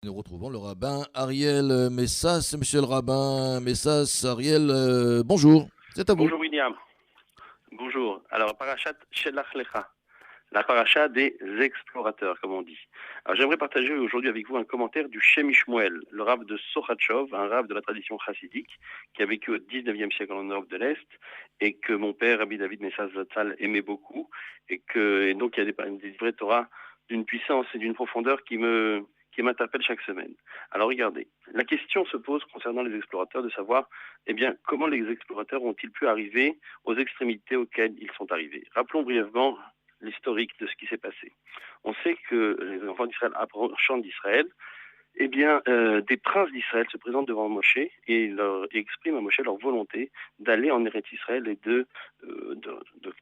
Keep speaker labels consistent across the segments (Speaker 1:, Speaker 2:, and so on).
Speaker 1: Nous retrouvons le rabbin Ariel Messas. Monsieur le rabbin Messas, Ariel, bonjour, c'est à vous.
Speaker 2: Bonjour William. Bonjour. Alors, Parashat Shelach Lecha, la paracha des explorateurs, comme on dit. Alors, j'aimerais partager aujourd'hui avec vous un commentaire du Shem Ishmuel, le rabbin de Sochatchov, un rabbin de la tradition chassidique, qui a vécu au 19e siècle en Europe de l'Est, et que mon père, Rabbi David Messas Zatzal, aimait beaucoup, et donc il y a des vraies Torah d'une puissance et d'une profondeur qui m'interpelle chaque semaine. Alors regardez, la question se pose concernant les explorateurs de savoir, eh bien, comment les explorateurs ont-ils pu arriver aux extrémités auxquelles ils sont arrivés. Rappelons brièvement l'historique de ce qui s'est passé. On sait que les enfants d'Israël approchant d'Israël, eh bien, des princes d'Israël se présentent devant Moshe et expriment à Moshe leur volonté d'aller en Eretz Israël et de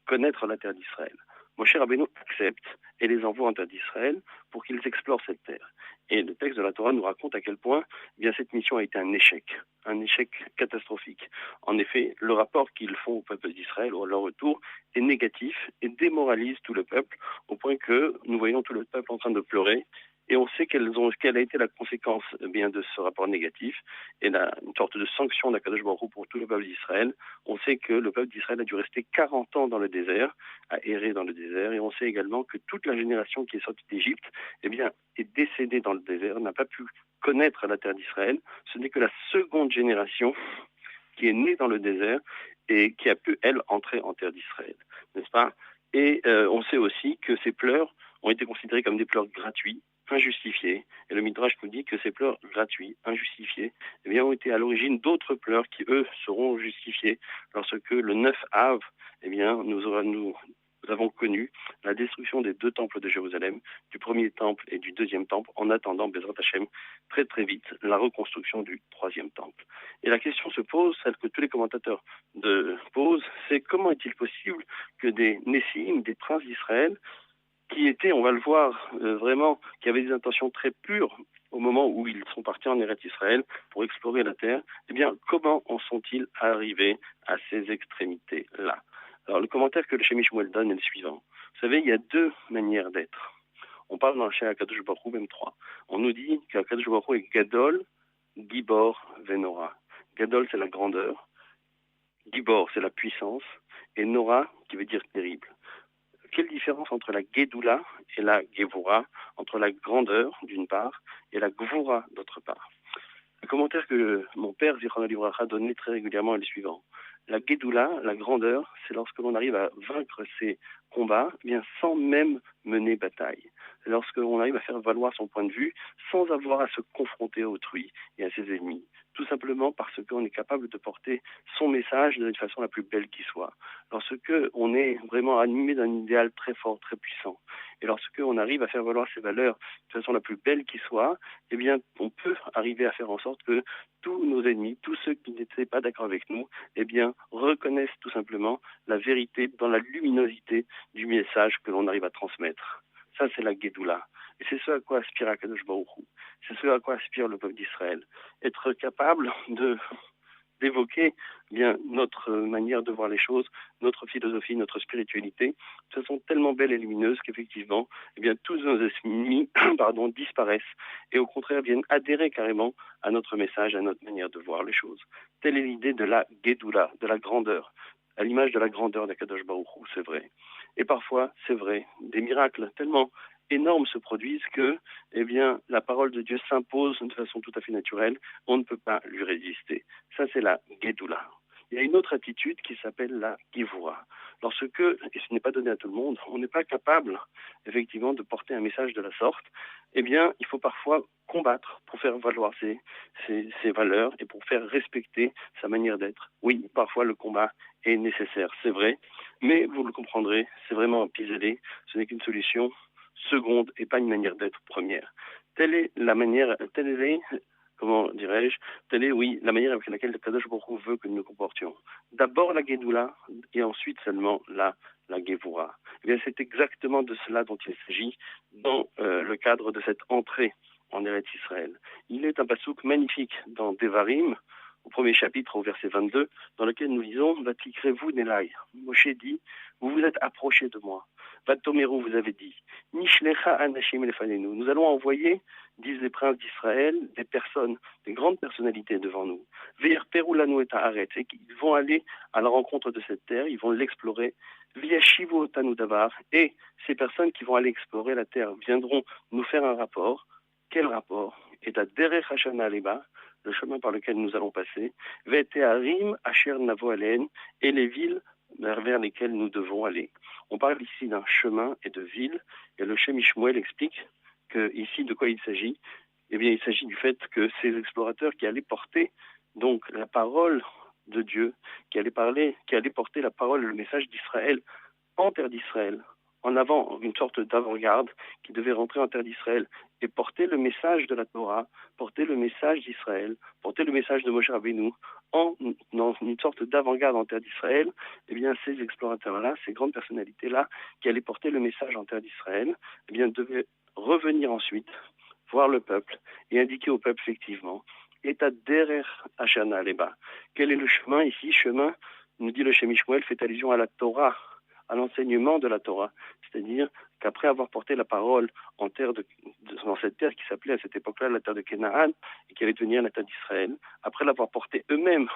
Speaker 2: connaître la terre d'Israël. Moshe Rabbeinu accepte et les envoie en terre d'Israël pour qu'ils explorent cette terre. Et le texte de la Torah nous raconte à quel point eh bien, cette mission a été un échec catastrophique. En effet, le rapport qu'ils font au peuple d'Israël à leur retour est négatif et démoralise tout le peuple, au point que nous voyons tout le peuple en train de pleurer. Et on sait quelle a été la conséquence bien de ce rapport négatif et une sorte de sanction d'Akadosh Baruch Hu pour tout le peuple d'Israël. On sait que le peuple d'Israël a dû rester 40 ans dans le désert, à errer dans le désert, et on sait également que toute la génération qui est sortie d'Égypte, eh bien, est décédée dans le désert, n'a pas pu connaître la terre d'Israël. Ce n'est que la seconde génération qui est née dans le désert et qui a pu, elle, entrer en terre d'Israël, n'est-ce pas? Et on sait aussi que ces pleurs ont été considérés comme des pleurs gratuits, injustifiés. Et le Midrash nous dit que ces pleurs gratuits, injustifiés, eh bien, ont été à l'origine d'autres pleurs qui, eux, seront justifiés lorsque le 9 Av, eh bien, nous avons connu la destruction des deux temples de Jérusalem, du premier temple et du deuxième temple, en attendant, Bezrat Hashem, très très vite, la reconstruction du troisième temple. Et la question se pose, celle que tous les commentateurs posent, c'est comment est-il possible que des Nessim, des princes d'Israël, qui étaient, on va le voir, vraiment, qui avaient des intentions très pures au moment où ils sont partis en Eretz Israël pour explorer la terre, eh bien, comment en sont-ils arrivés à ces extrémités-là? Alors, le commentaire que le Shem Ishmuel donne est le suivant. Vous savez, il y a deux manières d'être. On parle dans le Shem Akadosh Baruch Hu, même trois. On nous dit qu'Akadosh Baruch Hu est Gadol, Gibor, Venora. Gadol, c'est la grandeur. Gibor, c'est la puissance. Et Nora, qui veut dire terrible. Quelle différence entre la Gédoula et la Gévoura, entre la grandeur d'une part et la Gvoura d'autre part? Le commentaire que mon père Zichron Livracha donnait très régulièrement est le suivant. La Gédoula, la grandeur, c'est lorsque l'on arrive à vaincre ses combats, eh bien sans même mener bataille. C'est lorsque l'on arrive à faire valoir son point de vue sans avoir à se confronter à autrui et à ses ennemis. Tout simplement parce qu'on est capable de porter son message de la façon la plus belle qui soit. Lorsque on est vraiment animé d'un idéal très fort, très puissant, et lorsque on arrive à faire valoir ses valeurs de façon la plus belle qui soit, eh bien, on peut arriver à faire en sorte que tous nos ennemis, tous ceux qui n'étaient pas d'accord avec nous, eh bien, reconnaissent tout simplement la vérité dans la luminosité du message que l'on arrive à transmettre. Ça, c'est la Gédoula. Et c'est ce à quoi aspire Akadosh Baruch Hu. C'est ce à quoi aspire le peuple d'Israël. Être capable d'évoquer bien notre manière de voir les choses, notre philosophie, notre spiritualité, de façon tellement belle et lumineuse qu'effectivement, eh bien, tous nos ennemis disparaissent et au contraire viennent adhérer carrément à notre message, à notre manière de voir les choses. Telle est l'idée de la Gédoula, de la grandeur, à l'image de la grandeur d'Akadosh Baruch Hu, c'est vrai. Et parfois, c'est vrai, des miracles tellement énormes se produisent que, eh bien, la parole de Dieu s'impose de façon tout à fait naturelle. On ne peut pas lui résister. Ça, c'est la Gédoula. Il y a une autre attitude qui s'appelle la Givura. Lorsque, et ce n'est pas donné à tout le monde, on n'est pas capable, effectivement, de porter un message de la sorte, eh bien, il faut parfois combattre pour faire valoir ses valeurs et pour faire respecter sa manière d'être. Oui, parfois le combat est nécessaire, c'est vrai, mais vous le comprendrez, c'est vraiment un pis-aller, ce n'est qu'une solution seconde et pas une manière d'être première. Telle est la manière, telle est, comment dirais-je, telle est, oui, la manière avec laquelle le Kadosh Baruch Hu veut que nous nous comportions. D'abord la Gédoula et ensuite seulement la Gévoura. Eh bien, c'est exactement de cela dont il s'agit dans le cadre de cette entrée en Eretz Israël. Il est un pasouk magnifique dans Devarim, au premier chapitre, au verset 22, dans lequel nous lisons « Vatikrez-vous Nelai ». Moshe dit « Vous vous êtes approchés de moi ». Vatomeru, vous avez dit, Nishlecha anashim lefanenu. Nous allons envoyer, disent les princes d'Israël, des personnes, des grandes personnalités devant nous. Ve'ir perulanu et haaretz, et qu'ils vont aller à la rencontre de cette terre, ils vont l'explorer. V'yashivu otanu davar, et ces personnes qui vont aller explorer la terre viendront nous faire un rapport. Quel rapport? Et à derech hashana leba, le chemin par lequel nous allons passer, ve'ete harim asher navo alen, et les villes vers lesquelles nous devons aller. On parle ici d'un chemin et de ville, et le Shem Ishmuel explique que ici de quoi il s'agit. Eh bien, il s'agit du fait que ces explorateurs qui allaient porter donc la parole de Dieu, qui allaient porter la parole, le message d'Israël en terre d'Israël, en avant une sorte d'avant-garde qui devait rentrer en terre d'Israël et porter le message de la Torah, porter le message d'Israël, porter le message de Moshe Rabbeinu dans une sorte d'avant-garde en terre d'Israël. Eh bien, ces explorateurs-là, ces grandes personnalités-là, qui allaient porter le message en terre d'Israël, eh bien, devaient revenir ensuite, voir le peuple et indiquer au peuple effectivement, et à derrière Hashana Leba. Quel est le chemin ici? Chemin, nous dit le Shem Ishmuel, fait allusion à la Torah, à l'enseignement de la Torah. C'est-à-dire qu'après avoir porté la parole en terre dans cette terre qui s'appelait à cette époque-là la terre de Canaan et qui allait devenir la terre d'Israël, après l'avoir portée eux-mêmes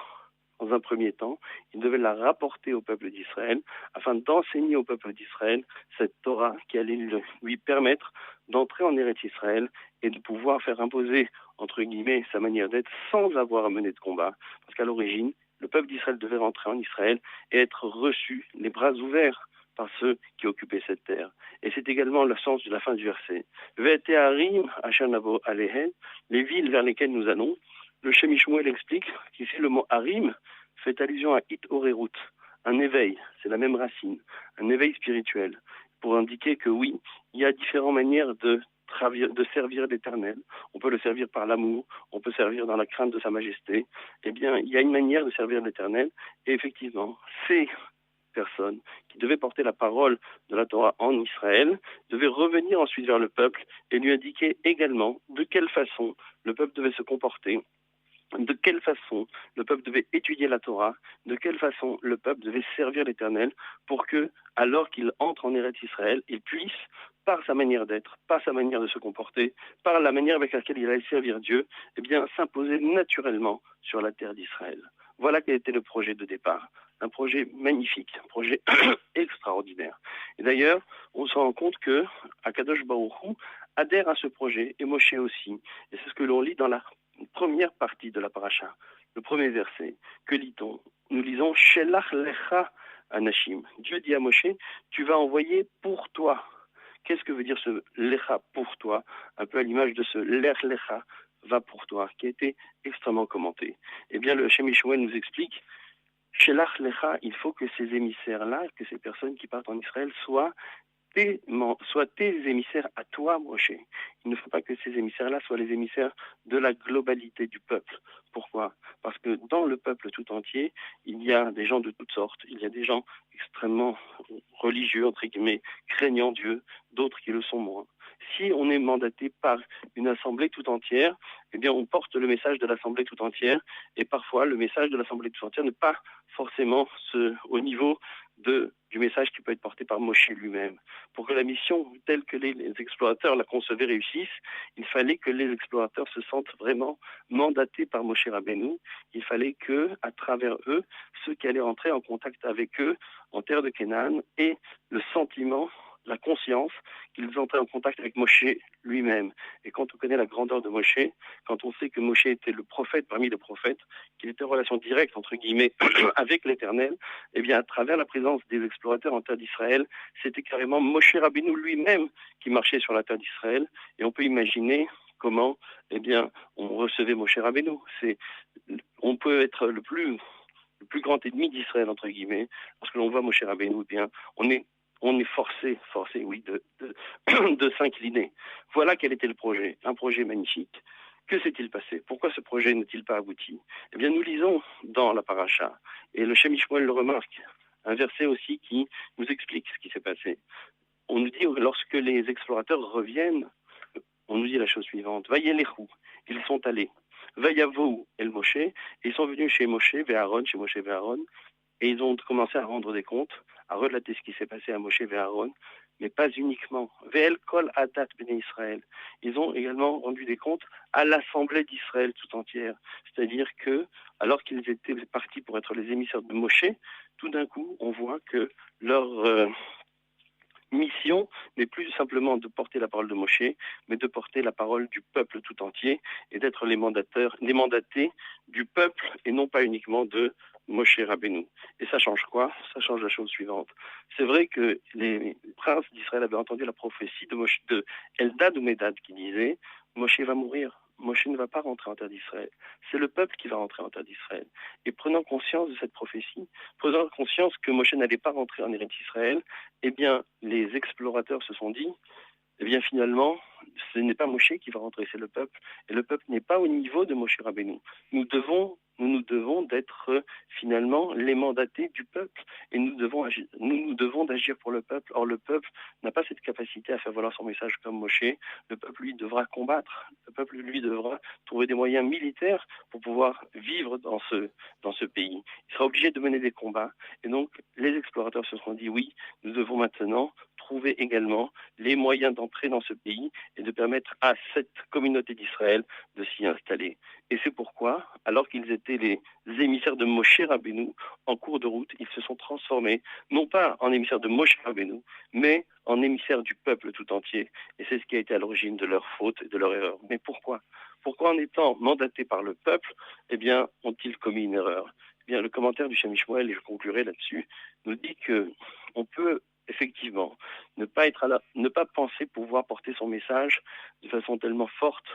Speaker 2: dans un premier temps, ils devaient la rapporter au peuple d'Israël afin d'enseigner au peuple d'Israël cette Torah qui allait lui permettre d'entrer en Eretz Israël et de pouvoir faire imposer, entre guillemets, sa manière d'être sans avoir à mener de combat. Parce qu'à l'origine, le peuple d'Israël devait rentrer en Israël et être reçu, les bras ouverts, par ceux qui occupaient cette terre. Et c'est également le sens de la fin du verset. Ve'ete harim asher navo alehen, les villes vers lesquelles nous allons. Le Shem Ishmuel explique qu'ici le mot harim fait allusion à it orerut, un éveil, c'est la même racine, un éveil spirituel, pour indiquer que oui, il y a différentes manières de servir l'Éternel. On peut le servir par l'amour, on peut servir dans la crainte de sa majesté. Eh bien, il y a une manière de servir l'Éternel, et effectivement, ces personnes qui devaient porter la parole de la Torah en Israël devaient revenir ensuite vers le peuple et lui indiquer également de quelle façon le peuple devait se comporter, de quelle façon le peuple devait étudier la Torah, de quelle façon le peuple devait servir l'Éternel pour que, alors qu'il entre en Eretz Israël, il puisse, par sa manière d'être, par sa manière de se comporter, par la manière avec laquelle il allait servir Dieu, eh bien, s'imposer naturellement sur la terre d'Israël. Voilà quel était le projet de départ. Un projet magnifique, un projet extraordinaire. Et d'ailleurs, on se rend compte que Akadosh Baruch Hu adhère à ce projet, et Moshe aussi. Et c'est ce que l'on lit dans la première partie de la paracha, le premier verset. Que lit-on? Nous lisons Shelach lecha anashim. Dieu dit à Moshe, tu vas envoyer pour toi. Qu'est-ce que veut dire ce lecha pour toi? Un peu à l'image de ce lech lecha, va pour toi, qui a été extrêmement commenté. Eh bien, le Shem Ishmuel nous explique, Shelach lecha, il faut que ces émissaires-là, que ces personnes qui partent en Israël soient tes émissaires à toi, Moshe. Il ne faut pas que ces émissaires-là soient les émissaires de la globalité du peuple. Pourquoi? Parce que dans le peuple tout entier, il y a des gens de toutes sortes. Il y a des gens extrêmement religieux, entre guillemets, craignant Dieu, d'autres qui le sont moins. Si on est mandaté par une assemblée tout entière, eh bien, on porte le message de l'assemblée tout entière, et parfois, le message de l'assemblée tout entière n'est pas forcément au niveau du message qui peut être porté par Moshe lui-même. Pour que la mission telle que les explorateurs la concevaient réussisse, il fallait que les explorateurs se sentent vraiment mandatés par Moshe Rabbeinu. Il fallait que, à travers eux, ceux qui allaient entrer en contact avec eux en terre de Canaan aient le sentiment, la conscience qu'ils entraient en contact avec Moshe lui-même. Et quand on connaît la grandeur de Moshe, quand on sait que Moshe était le prophète parmi les prophètes, qu'il était en relation directe, entre guillemets, avec l'Éternel, eh bien, à travers la présence des explorateurs en terre d'Israël, c'était carrément Moshe Rabbeinu lui-même qui marchait sur la terre d'Israël. Et on peut imaginer comment, eh bien, on recevait Moshe Rabbeinu. On peut être le plus grand ennemi d'Israël, entre guillemets, lorsque l'on voit Moshe Rabbeinu, eh bien, on est forcé, oui, de s'incliner. Voilà quel était le projet, un projet magnifique. Que s'est-il passé? Pourquoi ce projet n'est-il pas abouti? Eh bien, nous lisons dans la paracha, et le Shem Ishmuel le remarque, un verset aussi qui nous explique ce qui s'est passé. On nous dit, lorsque les explorateurs reviennent, on nous dit la chose suivante, Vayelechu, ils sont allés, Vayavou el Moshe, et ils sont venus chez Moshe Aaron, et ils ont commencé à rendre des comptes, à relater ce qui s'est passé à Moshe et Aaron. mais pas uniquement. Ve'el kol adat bnei Israël. Ils ont également rendu des comptes à l'Assemblée d'Israël tout entière. C'est-à-dire que, alors qu'ils étaient partis pour être les émissaires de Moshe, tout d'un coup, on voit que leur mission n'est plus simplement de porter la parole de Moshe, mais de porter la parole du peuple tout entier et d'être les mandatés du peuple et non pas uniquement de Moshe Rabbeinu. Et ça change quoi? Ça change la chose suivante. C'est vrai que les princes d'Israël avaient entendu la prophétie de Eldad ou Médad qui disait Moshe va mourir. Moshe ne va pas rentrer en terre d'Israël. C'est le peuple qui va rentrer en terre d'Israël. Et prenant conscience de cette prophétie, prenant conscience que Moshe n'allait pas rentrer en Eretz Israël, eh bien, les explorateurs se sont dit, eh bien, finalement, ce n'est pas Moshe qui va rentrer, c'est le peuple. Et le peuple n'est pas au niveau de Moshe Rabbeinu. Nous devons d'être finalement les mandatés du peuple et nous devons d'agir pour le peuple. Or, le peuple n'a pas cette capacité à faire valoir son message comme Moshe. Le peuple, lui, devra combattre. Le peuple, lui, devra trouver des moyens militaires pour pouvoir vivre dans ce pays. Il sera obligé de mener des combats. Et donc, les explorateurs se sont dit, oui, nous devons maintenant trouver également les moyens d'entrer dans ce pays et de permettre à cette communauté d'Israël de s'y installer. Et c'est pourquoi, alors qu'ils étaient les émissaires de Moshe Rabbeinu, en cours de route, ils se sont transformés, non pas en émissaires de Moshe Rabbeinu, mais en émissaires du peuple tout entier. Et c'est ce qui a été à l'origine de leur faute et de leur erreur. Mais pourquoi? Pourquoi en étant mandatés par le peuple, eh bien, ont-ils commis une erreur? Eh bien, le commentaire du Shem Shmuel, et je conclurai là-dessus, nous dit que on peut effectivement ne pas penser pouvoir porter son message de façon tellement forte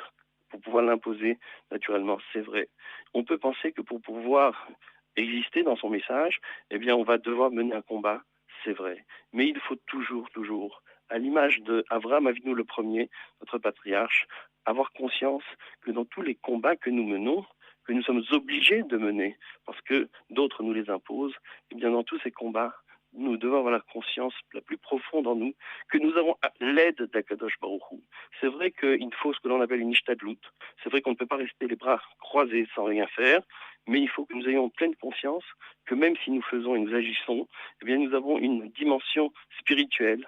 Speaker 2: pour pouvoir l'imposer naturellement, c'est vrai. On peut penser que pour pouvoir exister dans son message, eh bien, on va devoir mener un combat, c'est vrai. Mais il faut toujours, à l'image de Avraham Avinu le premier, notre patriarche, avoir conscience que dans tous les combats que nous menons, que nous sommes obligés de mener, parce que d'autres nous les imposent, eh bien, dans tous ces combats, nous devons avoir la conscience la plus profonde en nous que nous avons l'aide d'Akadosh Baruch Hu. C'est vrai qu'il faut ce que l'on appelle une ishtadlut. C'est vrai qu'on ne peut pas rester les bras croisés sans rien faire, mais il faut que nous ayons pleine conscience que même si nous faisons et nous agissons, eh bien nous avons une dimension spirituelle,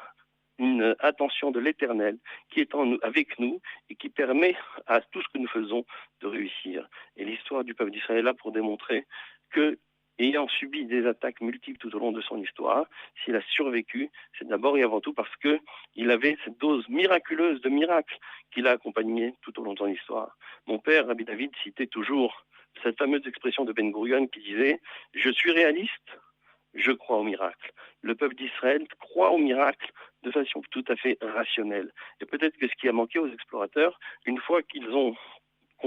Speaker 2: une attention de l'éternel qui est avec nous et qui permet à tout ce que nous faisons de réussir. Et l'histoire du peuple d'Israël est là pour démontrer que ayant subi des attaques multiples tout au long de son histoire, s'il a survécu, c'est d'abord et avant tout parce qu'il avait cette dose miraculeuse de miracles qui l'a accompagné tout au long de son histoire. Mon père, Rabbi David, citait toujours cette fameuse expression de Ben Gurion qui disait « Je suis réaliste, je crois au miracle ». Le peuple d'Israël croit au miracle de façon tout à fait rationnelle. Et peut-être que ce qui a manqué aux explorateurs, une fois qu'ils ont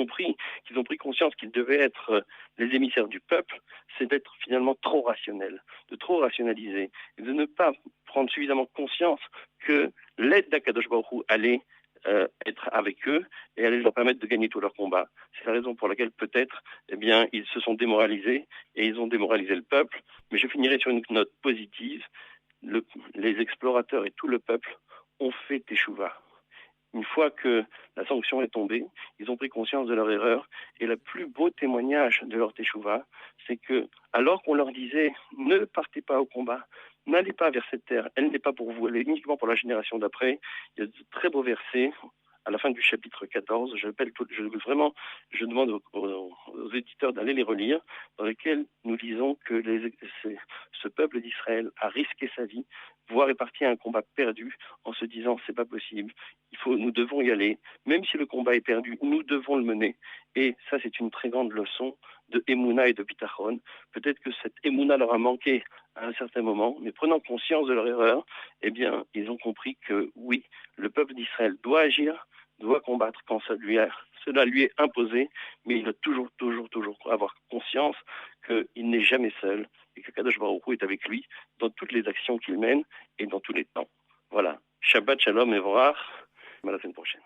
Speaker 2: pris conscience qu'ils devaient être les émissaires du peuple, c'est d'être finalement trop rationnel, de trop rationaliser, et de ne pas prendre suffisamment conscience que l'aide d'Akadosh Baruch Hu allait être avec eux et allait leur permettre de gagner tous leurs combats. C'est la raison pour laquelle peut-être, eh bien, ils se sont démoralisés et ils ont démoralisé le peuple. Mais je finirai sur une note positive. Les explorateurs et tout le peuple ont fait teshuva. Une fois que la sanction est tombée, ils ont pris conscience de leur erreur. Et le plus beau témoignage de leur teshuva, c'est que, alors qu'on leur disait « ne partez pas au combat, n'allez pas vers cette terre, elle n'est pas pour vous, elle est uniquement pour la génération d'après », il y a de très beaux versets à la fin du chapitre 14, je demande aux éditeurs d'aller les relire, dans lesquels nous disons que ce peuple d'Israël a risqué sa vie, voire est parti à un combat perdu, en se disant c'est pas possible, nous devons y aller, même si le combat est perdu, nous devons le mener. Et ça, c'est une très grande leçon de Emouna et de Bitachon. Peut-être que cette Emouna leur a manqué à un certain moment, mais prenant conscience de leur erreur, eh bien, ils ont compris que oui, le peuple d'Israël doit agir, doit combattre quand cela lui est imposé, mais il doit toujours avoir conscience qu'il n'est jamais seul et que Kadosh Baruch Hu est avec lui dans toutes les actions qu'il mène et dans tous les temps. Voilà. Shabbat Shalom et Vorach. À la semaine prochaine.